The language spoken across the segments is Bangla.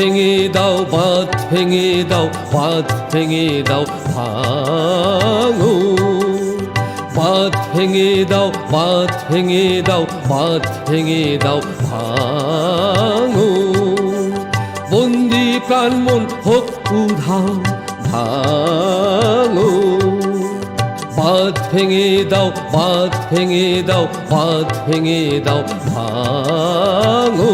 ভেঙে দাও, বাঁধ ভেঙে দাও, বাঁধ ভেঙে দাও, ভাঙো। বাঁধ ভেঙে দাও, বাঁধ ভেঙে দাও, বাঁধ ভেঙে দাও, ভাঙো। বন্দি প্রাণ মন হোক উধাও, ভাঙো। বাঁধ ভেঙে দাও, বাঁধ ভেঙে দাও, বাঁধ ভেঙে দাও, ভাঙো।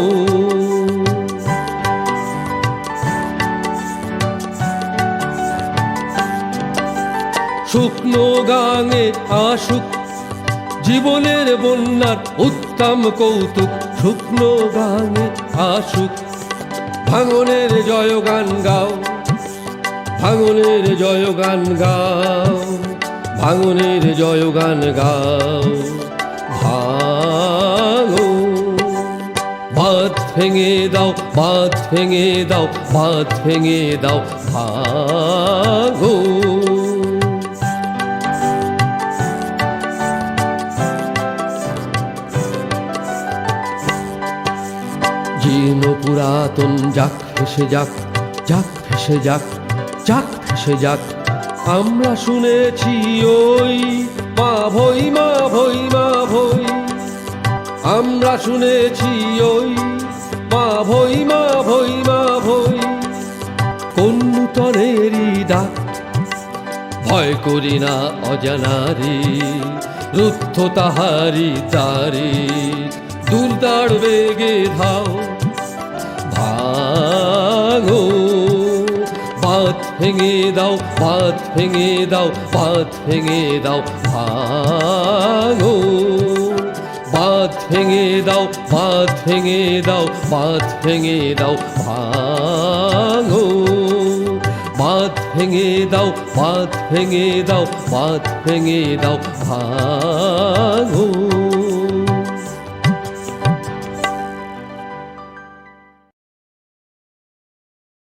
শুকনো গাঙে আসুক জীবনের বন্যার উত্তম কৌতুক, শুকনো গাঙে আসুক। ভাঙনের জয়গান গাও, ভাঙনের জয়গান গাও, ভাঙনের জয়গান গাও, ভাঙো। বাঁধ ভেঙে দাও, বাঁধ ভেঙে দাও, বাঁধ ভেঙে দাও, ভাঙো। জীর্ণ পুরাতন যাক ভেসে যাক, যাক ভেসে যাক, যাক ভেসে যাক। আমরা শুনেছি ওই মা ভৈ, মা ভৈ, মা ভৈ। আমরা শুনেছি ওই মা ভৈ, মা ভৈ, মা ভৈ। কোন নূতনেরই ডাক, ভয় করি না অজানারি, রুদ্ধ তাহারি তারি। দুর্দার বেগে ধাও, ভাঙো। বাঁধ ভেঙে দাও, বাঁধ ভেঙে দাও, বাঁধ ভেঙে দাও, ভাঙো। বাঁধ ভেঙে দাও, বাঁধ ভেঙে দাও, বাঁধ ভেঙে দাও, ভাঙো। বাঁধ ভেঙে দাও, বাঁধ ভেঙে দাও, বাঁধ ভেঙে দাও, ভাঙো।